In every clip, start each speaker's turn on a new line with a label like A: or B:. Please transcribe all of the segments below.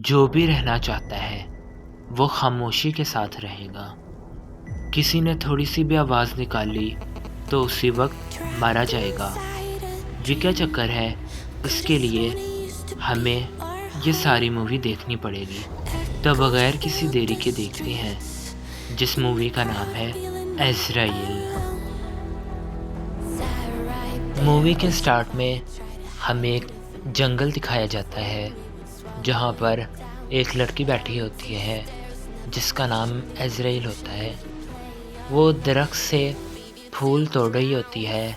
A: جو بھی رہنا چاہتا ہے وہ خاموشی کے ساتھ رہے گا۔ کسی نے تھوڑی سی بھی آواز نکالی تو اسی وقت مارا جائے گا۔ یہ کیا چکر ہے؟ اس کے لیے ہمیں یہ ساری مووی دیکھنی پڑے گی۔ تو بغیر کسی دیری کے دیکھتے ہیں جس مووی کا نام ہے عزرائیل۔ مووی کے سٹارٹ میں ہمیں ایک جنگل دکھایا جاتا ہے جہاں پر ایک لڑکی بیٹھی ہوتی ہے جس کا نام عزرائیل ہوتا ہے۔ وہ درخت سے پھول توڑ رہی ہوتی ہے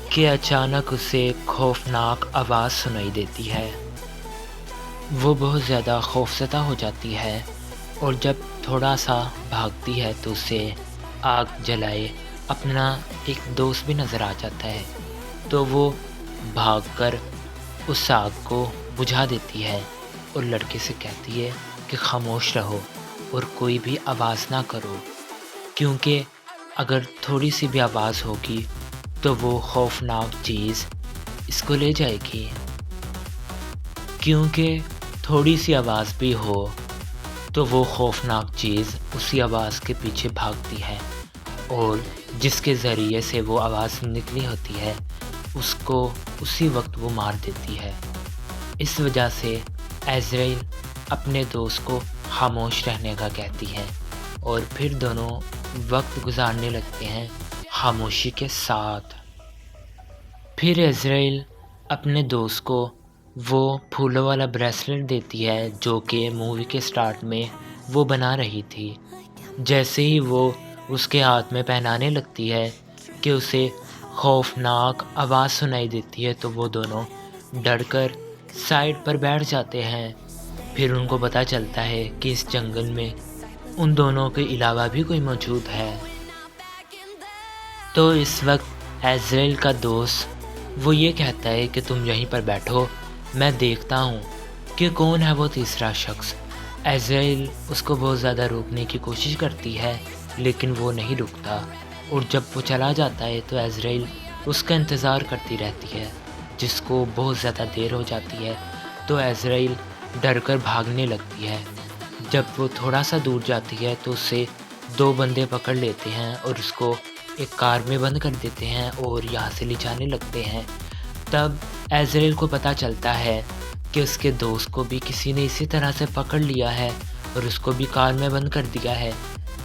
A: کہ اچانک اسے خوفناک آواز سنائی دیتی ہے۔ وہ بہت زیادہ خوفزدہ ہو جاتی ہے اور جب تھوڑا سا بھاگتی ہے تو اسے آگ جلائے اپنا ایک دوست بھی نظر آ جاتا ہے، تو وہ بھاگ کر اس آگ کو بجھا دیتی ہے اور لڑکے سے کہتی ہے کہ خاموش رہو اور کوئی بھی آواز نہ کرو، کیونکہ اگر تھوڑی سی بھی آواز ہوگی تو وہ خوفناک چیز اس کو لے جائے گی۔ کیونکہ تھوڑی سی آواز بھی ہو تو وہ خوفناک چیز اسی آواز کے پیچھے بھاگتی ہے اور جس کے ذریعے سے وہ آواز نکلی ہوتی ہے اس کو اسی وقت وہ مار دیتی ہے۔ اس وجہ سے عزرائیل اپنے دوست کو خاموش رہنے کا کہتی ہے اور پھر دونوں وقت گزارنے لگتے ہیں خاموشی کے ساتھ۔ پھر عزرائیل اپنے دوست کو وہ پھولوں والا بریسلٹ دیتی ہے جو کہ مووی کے سٹارٹ میں وہ بنا رہی تھی۔ جیسے ہی وہ اس کے ہاتھ میں پہنانے لگتی ہے کہ اسے خوفناک آواز سنائی دیتی ہے تو وہ دونوں ڈر کر سائڈ پر بیٹھ جاتے ہیں۔ پھر ان کو پتہ چلتا ہے کہ اس جنگل میں ان دونوں کے علاوہ بھی کوئی موجود ہے۔ تو اس وقت عزرائیل کا دوست وہ یہ کہتا ہے کہ تم یہیں پر بیٹھو، میں دیکھتا ہوں کہ کون ہے وہ تیسرا شخص۔ عزرائیل اس کو بہت زیادہ روکنے کی کوشش کرتی ہے لیکن وہ نہیں رکتا، اور جب وہ چلا جاتا ہے تو عزرائیل اس کا انتظار کرتی رہتی ہے، جس کو بہت زیادہ دیر ہو جاتی ہے تو عزرائیل ڈر کر بھاگنے لگتی ہے۔ جب وہ تھوڑا سا دور جاتی ہے تو اسے دو بندے پکڑ لیتے ہیں اور اس کو ایک کار میں بند کر دیتے ہیں اور یہاں سے لے جانے لگتے ہیں۔ تب عزرائیل کو پتہ چلتا ہے کہ اس کے دوست کو بھی کسی نے اسی طرح سے پکڑ لیا ہے اور اس کو بھی کار میں بند کر دیا ہے۔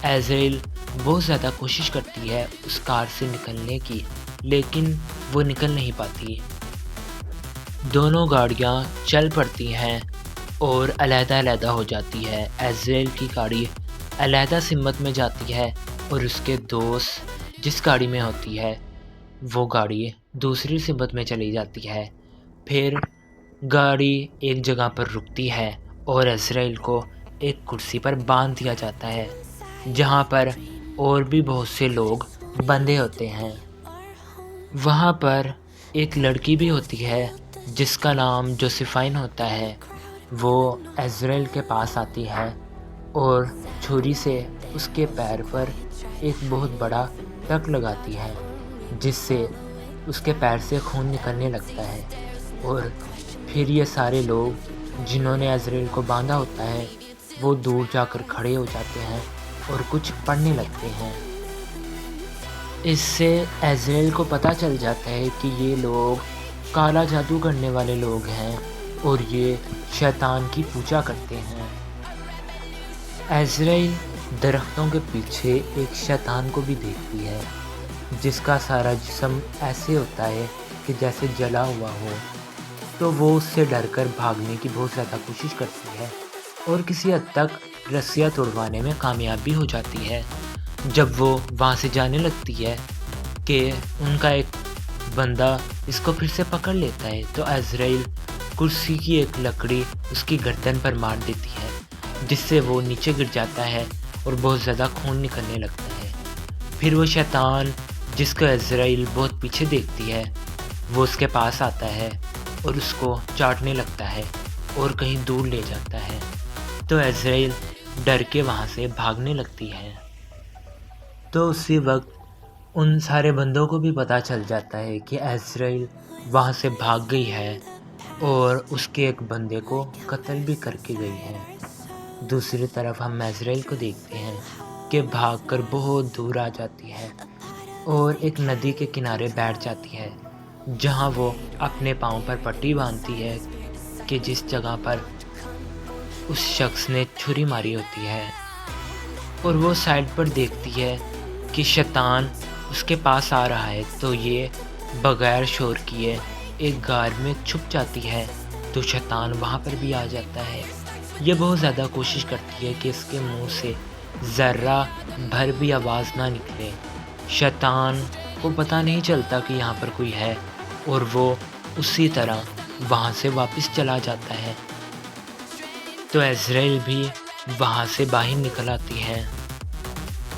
A: عزرائیل بہت زیادہ کوشش کرتی ہے اس کار سے نکلنے کی لیکن وہ نکل نہیں پاتی۔ دونوں گاڑیاں چل پڑتی ہیں اور علیحدہ علیحدہ ہو جاتی ہے۔ عزرائیل کی گاڑی علیحدہ سمت میں جاتی ہے اور اس کے دوست جس گاڑی میں ہوتی ہے وہ گاڑی دوسری سمت میں چلی جاتی ہے۔ پھر گاڑی ایک جگہ پر رکتی ہے اور عزرائیل کو ایک کرسی پر باندھ دیا جاتا ہے جہاں پر اور بھی بہت سے لوگ بندھے ہوتے ہیں۔ وہاں پر ایک لڑکی بھی ہوتی ہے جس کا نام جوسیفائن ہوتا ہے۔ وہ عزرائیل کے پاس آتی ہے اور چھری سے اس کے پیر پر ایک بہت بڑا ٹک لگاتی ہے جس سے اس کے پیر سے خون نکلنے لگتا ہے، اور پھر یہ سارے لوگ جنہوں نے عزرائیل کو باندھا ہوتا ہے وہ دور جا کر کھڑے ہو جاتے ہیں اور کچھ پڑھنے لگتے ہیں۔ اس سے عزرائیل کو پتہ چل جاتا ہے کہ یہ لوگ کالا جادو کرنے والے لوگ ہیں اور یہ شیطان کی پوجا کرتے ہیں۔ عزرائیل درختوں کے پیچھے ایک شیطان کو بھی دیکھتی ہے جس کا سارا جسم ایسے ہوتا ہے کہ جیسے جلا ہوا ہو، تو وہ اس سے ڈر کر بھاگنے کی بہت زیادہ کوشش کرتی ہے اور کسی حد تک رسیاں توڑوانے میں کامیاب بھی ہو جاتی ہے۔ جب وہ وہاں سے جانے لگتی ہے کہ ان کا ایک بندہ اس کو پھر سے پکڑ لیتا ہے تو عزرائیل کرسی کی ایک لکڑی اس کی گردن پر مار دیتی ہے جس سے وہ نیچے گر جاتا ہے اور بہت زیادہ خون نکلنے لگتا ہے۔ پھر وہ شیطان جس کو عزرائیل بہت پیچھے دیکھتی ہے وہ اس کے پاس آتا ہے اور اس کو چاٹنے لگتا ہے اور کہیں دور لے جاتا ہے، تو عزرائیل ڈر کے وہاں سے بھاگنے لگتی ہے۔ تو اسی وقت ان سارے بندوں کو بھی پتہ چل جاتا ہے کہ عزرائیل وہاں سے بھاگ گئی ہے اور اس کے ایک بندے کو قتل بھی کر کے گئی ہے۔ دوسری طرف ہم عزرائیل کو دیکھتے ہیں کہ بھاگ کر بہت دور آ جاتی ہے اور ایک ندی کے کنارے بیٹھ جاتی ہے، جہاں وہ اپنے پاؤں پر پٹی باندھتی ہے کہ جس جگہ پر اس شخص نے چھری ماری ہوتی ہے، اور وہ سائڈ پر دیکھتی ہے کہ شیطان اس کے پاس آ رہا ہے، تو یہ بغیر شور کیے ایک غار میں چھپ جاتی ہے، تو شیطان وہاں پر بھی آ جاتا ہے۔ یہ بہت زیادہ کوشش کرتی ہے کہ اس کے منہ سے ذرہ بھر بھی آواز نہ نکلے۔ شیطان کو پتہ نہیں چلتا کہ یہاں پر کوئی ہے، اور وہ اسی طرح وہاں سے واپس چلا جاتا ہے۔ تو عزرائیل بھی وہاں سے باہر نکل آتی ہے۔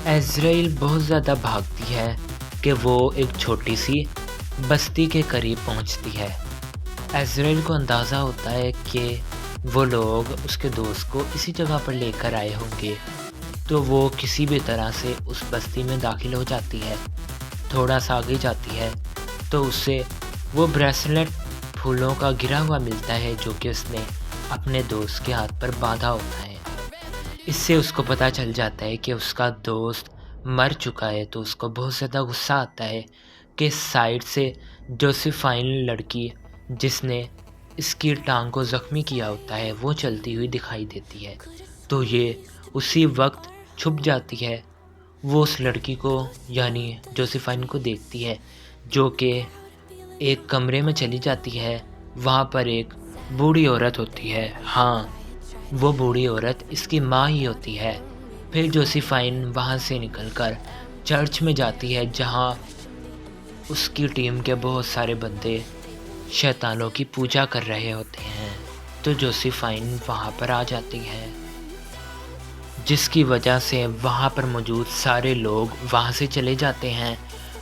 A: عزرائیل بہت زیادہ بھاگتی ہے کہ وہ ایک چھوٹی سی بستی کے قریب پہنچتی ہے۔ عزرائیل کو اندازہ ہوتا ہے کہ وہ لوگ اس کے دوست کو اسی جگہ پر لے کر آئے ہوں گے، تو وہ کسی بھی طرح سے اس بستی میں داخل ہو جاتی ہے۔ تھوڑا سا آگے جاتی ہے تو اسے وہ بریسلٹ پھولوں کا گرا ہوا ملتا ہے، جو کہ اس نے اپنے دوست کے ہاتھ پر باندھا ہوتا ہے۔ اس سے اس کو پتہ چل جاتا ہے کہ اس کا دوست مر چکا ہے، تو اس کو بہت زیادہ غصہ آتا ہے کہ سائڈ سے جوسیفائن لڑکی جس نے اس کی ٹانگ کو زخمی کیا ہوتا ہے وہ چلتی ہوئی دکھائی دیتی ہے، تو یہ اسی وقت چھپ جاتی ہے۔ وہ اس لڑکی کو یعنی جوسیفائن کو دیکھتی ہے، جو کہ ایک کمرے میں چلی جاتی ہے۔ وہاں پر ایک بوڑھی عورت ہوتی ہے، ہاں وہ بوڑھی عورت اس کی ماں ہی ہوتی ہے۔ پھر جوسیفائن وہاں سے نکل کر چرچ میں جاتی ہے، جہاں اس کی ٹیم کے بہت سارے بندے شیطانوں کی پوجا کر رہے ہوتے ہیں، تو جوسیفائن وہاں پر آ جاتی ہے، جس کی وجہ سے وہاں پر موجود سارے لوگ وہاں سے چلے جاتے ہیں۔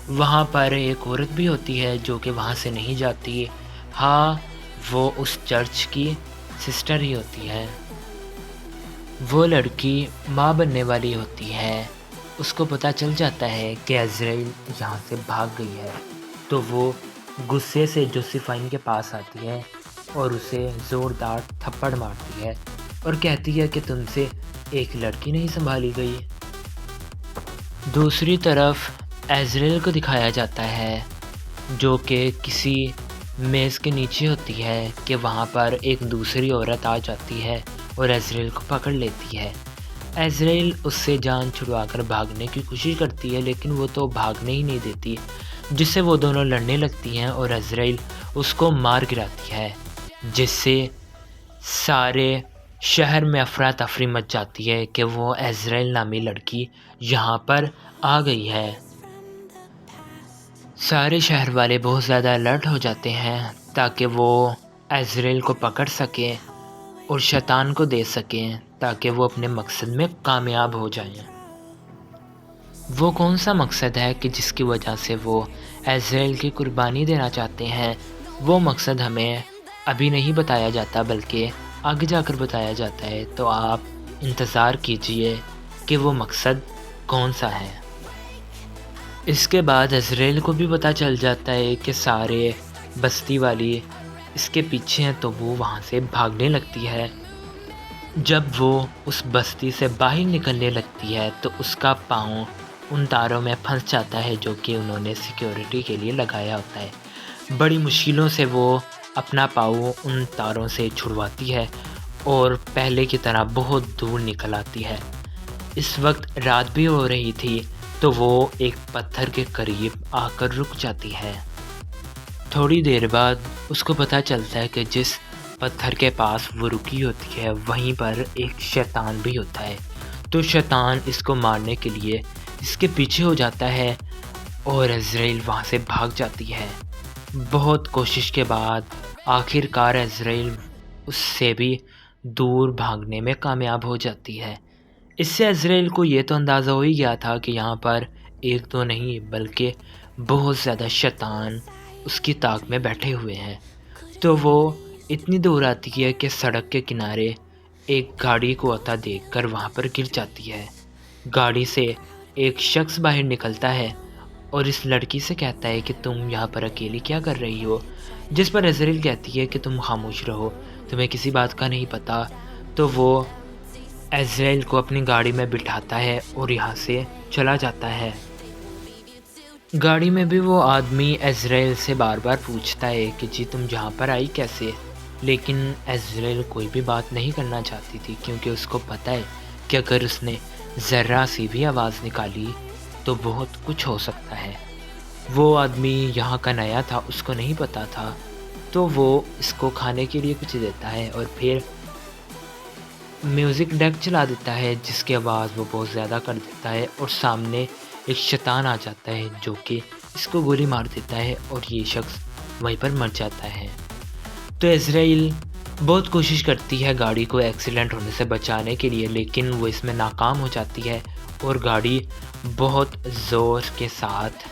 A: وہاں پر ایک عورت بھی ہوتی ہے جو کہ وہاں سے نہیں جاتی، ہاں وہ اس چرچ کی سسٹر ہی ہوتی ہے۔ وہ لڑکی ماں بننے والی ہوتی ہے۔ اس کو پتہ چل جاتا ہے کہ عزرائیل یہاں سے بھاگ گئی ہے، تو وہ غصے سے جوسیفائن کے پاس آتی ہے اور اسے زوردار تھپڑ مارتی ہے اور کہتی ہے کہ تم سے ایک لڑکی نہیں سنبھالی گئی۔ دوسری طرف عزرائیل کو دکھایا جاتا ہے جو کہ کسی میز کے نیچے ہوتی ہے، کہ وہاں پر ایک دوسری عورت آ جاتی ہے اور عزرائیل کو پکڑ لیتی ہے۔ عزرائیل اس سے جان چھڑوا کر بھاگنے کی کوشش کرتی ہے، لیکن وہ تو بھاگنے ہی نہیں دیتی، جس سے وہ دونوں لڑنے لگتی ہیں اور عزرائیل اس کو مار گراتی ہے، جس سے سارے شہر میں افراتفری مچ جاتی ہے کہ وہ عزرائیل نامی لڑکی یہاں پر آ گئی ہے۔ سارے شہر والے بہت زیادہ الرٹ ہو جاتے ہیں تاکہ وہ عزرائیل کو پکڑ سکیں اور شیطان کو دے سکیں، تاکہ وہ اپنے مقصد میں کامیاب ہو جائیں۔ وہ کون سا مقصد ہے کہ جس کی وجہ سے وہ عزرائیل کی قربانی دینا چاہتے ہیں، وہ مقصد ہمیں ابھی نہیں بتایا جاتا بلکہ آگے جا کر بتایا جاتا ہے، تو آپ انتظار کیجئے کہ وہ مقصد کون سا ہے۔ اس کے بعد عزرائیل کو بھی پتہ چل جاتا ہے کہ سارے بستی والی اس کے پیچھے ہیں، تو وہ وہاں سے بھاگنے لگتی ہے۔ جب وہ اس بستی سے باہر نکلنے لگتی ہے تو اس کا پاؤں ان تاروں میں پھنس جاتا ہے جو کہ انہوں نے سیکیورٹی کے لیے لگایا ہوتا ہے۔ بڑی مشکلوں سے وہ اپنا پاؤں ان تاروں سے چھڑواتی ہے اور پہلے کی طرح بہت دور نکل آتی ہے۔ اس وقت رات بھی ہو رہی تھی، تو وہ ایک پتھر کے قریب آ کر رک جاتی ہے۔ تھوڑی دیر بعد اس کو پتہ چلتا ہے کہ جس پتھر کے پاس وہ رکی ہوتی ہے وہیں پر ایک شیطان بھی ہوتا ہے، تو شیطان اس کو مارنے کے لیے اس کے پیچھے ہو جاتا ہے اور عزرائیل وہاں سے بھاگ جاتی ہے۔ بہت کوشش کے بعد آخر کار عزرائیل اس سے بھی دور بھاگنے میں کامیاب ہو جاتی ہے۔ اس سے عزرائیل کو یہ تو اندازہ ہو ہی گیا تھا کہ یہاں پر ایک تو نہیں بلکہ بہت زیادہ شیطان اس کی طاق میں بیٹھے ہوئے ہیں، تو وہ اتنی دور آتی ہے کہ سڑک کے کنارے ایک گاڑی کو آتا دیکھ کر وہاں پر گر جاتی ہے۔ گاڑی سے ایک شخص باہر نکلتا ہے اور اس لڑکی سے کہتا ہے کہ تم یہاں پر اکیلی کیا کر رہی ہو؟ جس پر عزرائیل کہتی ہے کہ تم خاموش رہو، تمہیں کسی بات کا نہیں پتہ۔ تو وہ عزرائیل کو اپنی گاڑی میں بٹھاتا ہے اور یہاں سے چلا جاتا ہے۔ گاڑی میں بھی وہ آدمی عزرائیل سے بار بار پوچھتا ہے کہ جی تم یہاں پر آئی کیسے، لیکن عزرائیل کوئی بھی بات نہیں کرنا چاہتی تھی، کیونکہ اس کو پتہ ہے کہ اگر اس نے ذرا سی بھی آواز نکالی تو بہت کچھ ہو سکتا ہے۔ وہ آدمی یہاں کا نیا تھا، اس کو نہیں پتہ تھا، تو وہ اس کو کھانے کے لیے کچھ دیتا ہے اور پھر میوزک ڈیک چلا دیتا ہے، جس کی آواز وہ بہت زیادہ کر دیتا ہے، اور سامنے ایک شیطان آ جاتا ہے جو کہ اس کو گولی مار دیتا ہے اور یہ شخص وہیں پر مر جاتا ہے۔ تو عزرائیل بہت کوشش کرتی ہے گاڑی کو ایکسیڈنٹ ہونے سے بچانے کے لیے، لیکن وہ اس میں ناکام ہو جاتی ہے اور گاڑی بہت زور کے ساتھ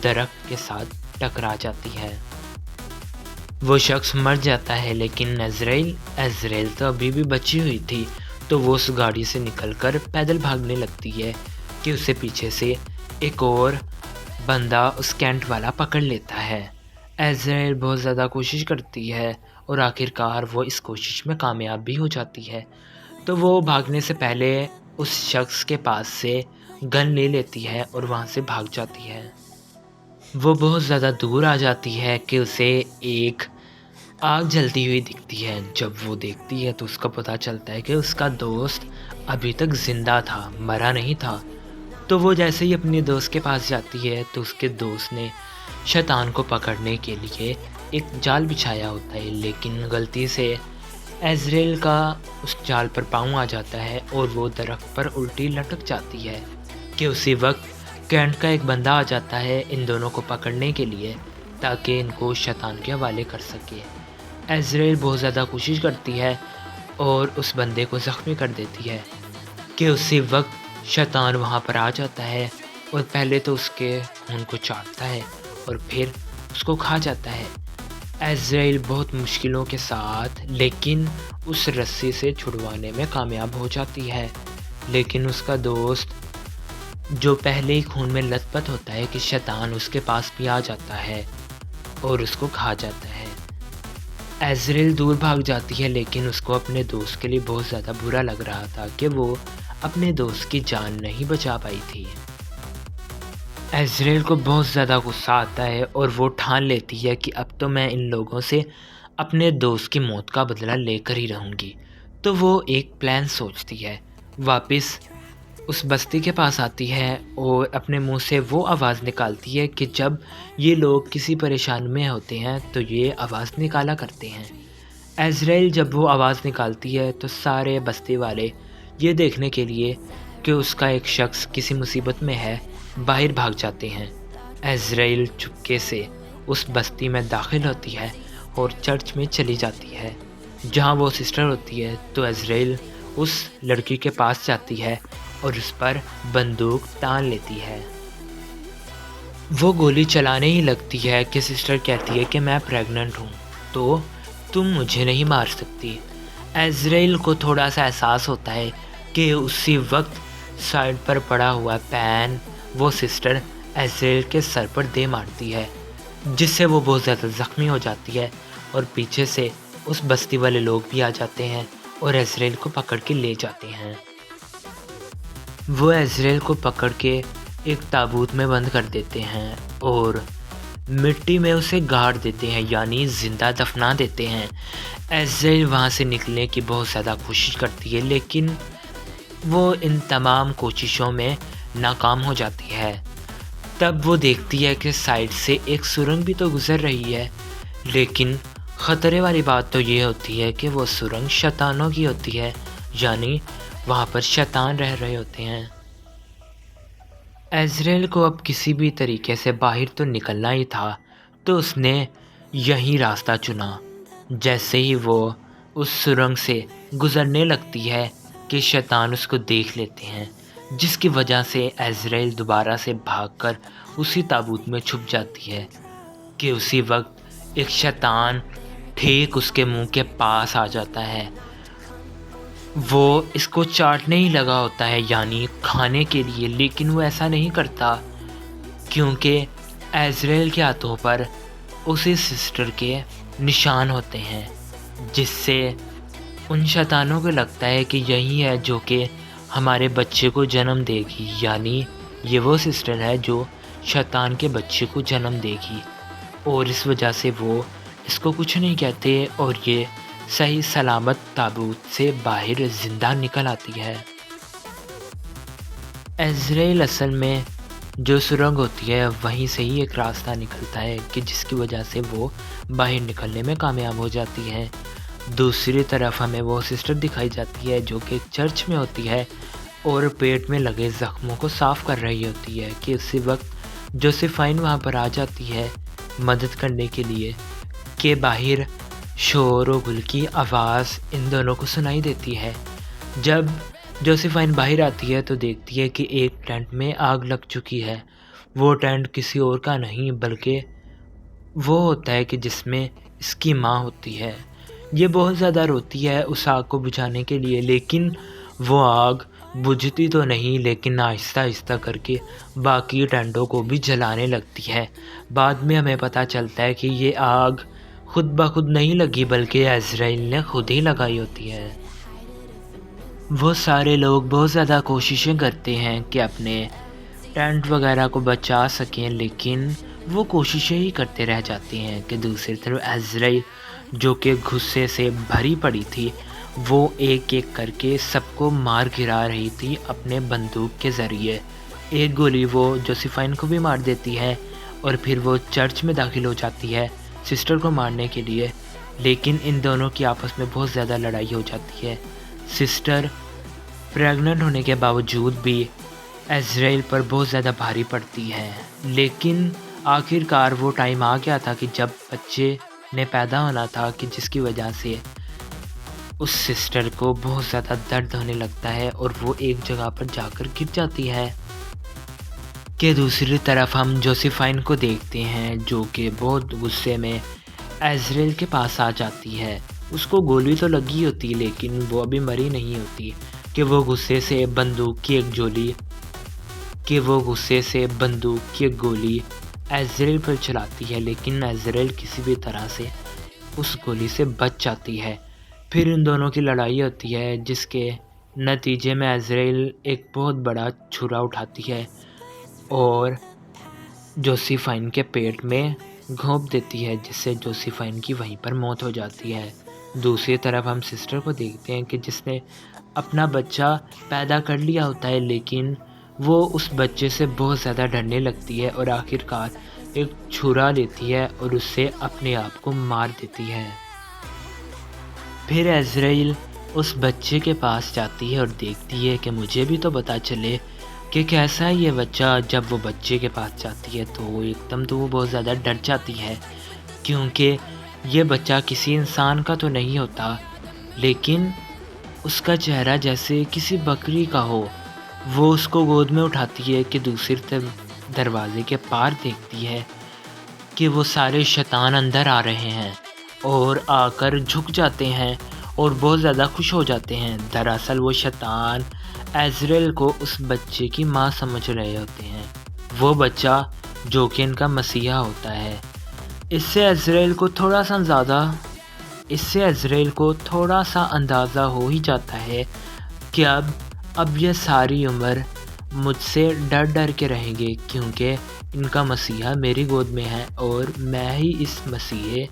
A: درخت کے ساتھ ٹکرا جاتی ہے۔ وہ شخص مر جاتا ہے، لیکن عزرائیل تو ابھی بھی بچی ہوئی تھی، تو وہ اس گاڑی سے نکل کر پیدل بھاگنے لگتی ہے کہ اسے پیچھے سے ایک اور بندہ اس کینٹ والا پکڑ لیتا ہے۔ عزرائیل بہت زیادہ کوشش کرتی ہے اور آخرکار وہ اس کوشش میں کامیاب بھی ہو جاتی ہے۔ تو وہ بھاگنے سے پہلے اس شخص کے پاس سے گن لے لیتی ہے اور وہاں سے بھاگ جاتی ہے۔ وہ بہت زیادہ دور آ جاتی ہے کہ اسے ایک آگ جلتی ہوئی دکھتی ہے۔ جب وہ دیکھتی ہے تو اس کو پتہ چلتا ہے کہ اس کا دوست ابھی تک زندہ تھا، مرا نہیں تھا۔ تو وہ جیسے ہی اپنے دوست کے پاس جاتی ہے تو اس کے دوست نے شیطان کو پکڑنے کے لیے ایک جال بچھایا ہوتا ہے، لیکن غلطی سے عزرائیل کا اس جال پر پاؤں آ جاتا ہے اور وہ درخت پر الٹی لٹک جاتی ہے کہ اسی وقت کینٹ کا ایک بندہ آ جاتا ہے ان دونوں کو پکڑنے کے لیے تاکہ ان کو شیطان کے حوالے کر سکے۔ عزرائیل بہت زیادہ کوشش کرتی ہے اور اس بندے کو زخمی کر دیتی ہے کہ اسی وقت شیطان وہاں پر آ جاتا ہے اور پہلے تو اس کے خون کو چاٹتا ہے اور پھر اس کو کھا جاتا ہے۔ عزرائیل بہت مشکلوں کے ساتھ لیکن اس رسی سے چھڑوانے میں کامیاب ہو جاتی ہے، لیکن اس کا دوست جو پہلے ہی خون میں لت پت ہوتا ہے کہ شیطان اس کے پاس بھی آ جاتا ہے اور اس کو کھا جاتا ہے۔ عزرائیل دور بھاگ جاتی ہے، لیکن اس کو اپنے دوست کے لیے بہت زیادہ برا لگ رہا تھا کہ وہ اپنے دوست کی جان نہیں بچا پائی تھی۔ عزرائیل کو بہت زیادہ غصہ آتا ہے اور وہ ٹھان لیتی ہے کہ اب تو میں ان لوگوں سے اپنے دوست کی موت کا بدلہ لے کر ہی رہوں گی۔ تو وہ ایک پلان سوچتی ہے، واپس اس بستی کے پاس آتی ہے اور اپنے منہ سے وہ آواز نکالتی ہے کہ جب یہ لوگ کسی پریشانی میں ہوتے ہیں تو یہ آواز نکالا کرتے ہیں۔ عزرائیل جب وہ آواز نکالتی ہے تو سارے بستی والے یہ دیکھنے کے لیے کہ اس کا ایک شخص کسی مصیبت میں ہے باہر بھاگ جاتے ہیں۔ عزرائیل چپکے سے اس بستی میں داخل ہوتی ہے اور چرچ میں چلی جاتی ہے جہاں وہ سسٹر ہوتی ہے۔ تو عزرائیل اس لڑکی کے پاس جاتی ہے اور اس پر بندوق تان لیتی ہے۔ وہ گولی چلانے ہی لگتی ہے کہ سسٹر کہتی ہے کہ میں پریگننٹ ہوں تو تم مجھے نہیں مار سکتی۔ عزرائیل کو تھوڑا سا احساس ہوتا ہے کہ اسی وقت سائڈ پر پڑا ہوا پین وہ سسٹر عزرائیل کے سر پر دے مارتی ہے، جس سے وہ بہت زیادہ زخمی ہو جاتی ہے اور پیچھے سے اس بستی والے لوگ بھی آ جاتے ہیں اور عزرائیل کو پکڑ کے لے جاتے ہیں۔ وہ عزرائیل کو پکڑ کے ایک تابوت میں بند کر دیتے ہیں اور مٹی میں اسے گاڑ دیتے ہیں، یعنی زندہ دفنا دیتے ہیں۔ عزرائیل وہاں سے نکلنے کی بہت زیادہ کوشش کرتی ہے، لیکن وہ ان تمام کوششوں میں ناکام ہو جاتی ہے۔ تب وہ دیکھتی ہے کہ سائڈ سے ایک سرنگ بھی تو گزر رہی ہے، لیکن خطرے والی بات تو یہ ہوتی ہے کہ وہ سرنگ شیطانوں کی ہوتی ہے، یعنی وہاں پر شیطان رہ رہے ہوتے ہیں۔ عزرائیل کو اب کسی بھی طریقے سے باہر تو نکلنا ہی تھا، تو اس نے یہی راستہ چنا۔ جیسے ہی وہ اس سرنگ سے گزرنے لگتی ہے کہ شیطان اس کو دیکھ لیتے ہیں، جس کی وجہ سے عزرائیل دوبارہ سے بھاگ کر اسی تابوت میں چھپ جاتی ہے کہ اسی وقت ایک شیطان ٹھیک اس کے منہ کے پاس آ جاتا ہے۔ وہ اس کو چاٹنے ہی لگا ہوتا ہے، یعنی کھانے کے لیے، لیکن وہ ایسا نہیں کرتا کیونکہ عزرائیل کے ہاتھوں پر اسی سسٹر کے نشان ہوتے ہیں، جس سے ان شیطانوں کو لگتا ہے کہ یہی ہے جو کہ ہمارے بچے کو جنم دے گی، یعنی یہ وہ سسٹر ہے جو شیطان کے بچے کو جنم دے گی، اور اس وجہ سے وہ اس کو کچھ نہیں کہتے اور یہ صحیح سلامت تابوت سے باہر زندہ نکل آتی ہے۔ عزرائیل اصل میں جو سرنگ ہوتی ہے وہیں سے ہی ایک راستہ نکلتا ہے کہ جس کی وجہ سے وہ باہر نکلنے میں کامیاب ہو جاتی ہے۔ دوسری طرف ہمیں وہ سسٹر دکھائی جاتی ہے جو کہ چرچ میں ہوتی ہے اور پیٹ میں لگے زخموں کو صاف کر رہی ہوتی ہے کہ اسی وقت جوسیفائن وہاں پر آ جاتی ہے مدد کرنے کے لیے کہ باہر شور و گل کی آواز ان دونوں کو سنائی دیتی ہے۔ جب جوسیفائن باہر آتی ہے تو دیکھتی ہے کہ ایک ٹینٹ میں آگ لگ چکی ہے۔ وہ ٹینٹ کسی اور کا نہیں بلکہ وہ ہوتا ہے کہ جس میں اس کی ماں ہوتی ہے۔ یہ بہت زیادہ روتی ہے اس آگ کو بجھانے کے لیے، لیکن وہ آگ بجھتی تو نہیں، لیکن آہستہ آہستہ کر کے باقی ٹینٹوں کو بھی جلانے لگتی ہے۔ بعد میں ہمیں پتہ چلتا ہے کہ یہ آگ خود بخود نہیں لگی بلکہ عزرائیل نے خود ہی لگائی ہوتی ہے۔ وہ سارے لوگ بہت زیادہ کوششیں کرتے ہیں کہ اپنے ٹینٹ وغیرہ کو بچا سکیں، لیکن وہ کوششیں ہی کرتے رہ جاتے ہیں کہ دوسری طرف عزرائیل جو کہ غصے سے بھری پڑی تھی وہ ایک ایک کر کے سب کو مار گرا رہی تھی اپنے بندوق کے ذریعے۔ ایک گولی وہ جوسیفائن کو بھی مار دیتی ہے اور پھر وہ چرچ میں داخل ہو جاتی ہے سسٹر کو مارنے کے لیے، لیکن ان دونوں کی آپس میں بہت زیادہ لڑائی ہو جاتی ہے۔ سسٹر پریگننٹ ہونے کے باوجود بھی عزرائیل پر بہت زیادہ بھاری پڑتی ہے، لیکن آخر کار وہ ٹائم آ گیا تھا کہ جب بچے نے پیدا ہونا تھا کہ جس کی وجہ سے اس سسٹر کو بہت زیادہ درد ہونے لگتا ہے اور وہ ایک جگہ پر جا کر گر جاتی ہے۔ کہ دوسری طرف ہم جوسیفائن کو دیکھتے ہیں جو کہ بہت غصے میں عزرائیل کے پاس آ جاتی ہے۔ اس کو گولی تو لگی ہوتی لیکن وہ ابھی مری نہیں ہوتی کہ وہ غصے سے بندوق کی ایک گولی عزرائیل پر چلاتی ہے، لیکن عزرائیل کسی بھی طرح سے اس گولی سے بچ جاتی ہے۔ پھر ان دونوں کی لڑائی ہوتی ہے جس کے نتیجے میں عزرائیل ایک بہت بڑا چھرا اٹھاتی ہے اور جوسیفائن کے پیٹ میں گھونپ دیتی ہے، جس سے جوسیفائن کی وہیں پر موت ہو جاتی ہے۔ دوسری طرف ہم سسٹر کو دیکھتے ہیں کہ جس نے اپنا بچہ پیدا کر لیا ہوتا ہے، لیکن وہ اس بچے سے بہت زیادہ ڈرنے لگتی ہے اور آخر کار ایک چھرا لیتی ہے اور اس سے اپنے آپ کو مار دیتی ہے۔ پھر عزرائیل اس بچے کے پاس جاتی ہے اور دیکھتی ہے کہ مجھے بھی تو پتہ چلے کہ کیسا ہے یہ بچہ۔ جب وہ بچے کے پاس جاتی ہے تو ایک دم تو وہ بہت زیادہ ڈر جاتی ہے، کیونکہ یہ بچہ کسی انسان کا تو نہیں ہوتا، لیکن اس کا چہرہ جیسے کسی بکری کا ہو۔ وہ اس کو گود میں اٹھاتی ہے کہ دوسری طرف دروازے کے پار دیکھتی ہے کہ وہ سارے شیطان اندر آ رہے ہیں اور آ کر جھک جاتے ہیں اور بہت زیادہ خوش ہو جاتے ہیں۔ دراصل وہ شیطان عزرائیل کو اس بچے کی ماں سمجھ رہے ہوتے ہیں، وہ بچہ جو کہ ان کا مسیحا ہوتا ہے۔ اس سے عزرائیل کو تھوڑا سا اندازہ ہو ہی جاتا ہے کہ اب یہ ساری عمر مجھ سے ڈر ڈر کے رہیں گے، کیونکہ ان کا مسیحا میری گود میں ہے اور میں ہی اس مسیحے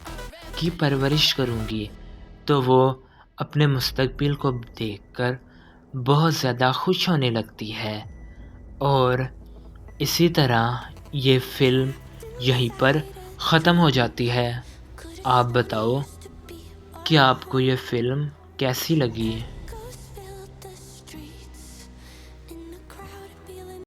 A: کی پرورش کروں گی۔ تو وہ اپنے مستقبل کو دیکھ کر بہت زیادہ خوش ہونے لگتی ہے، اور اسی طرح یہ فلم یہیں پر ختم ہو جاتی ہے۔ آپ بتاؤ کہ آپ کو یہ فلم کیسی لگی؟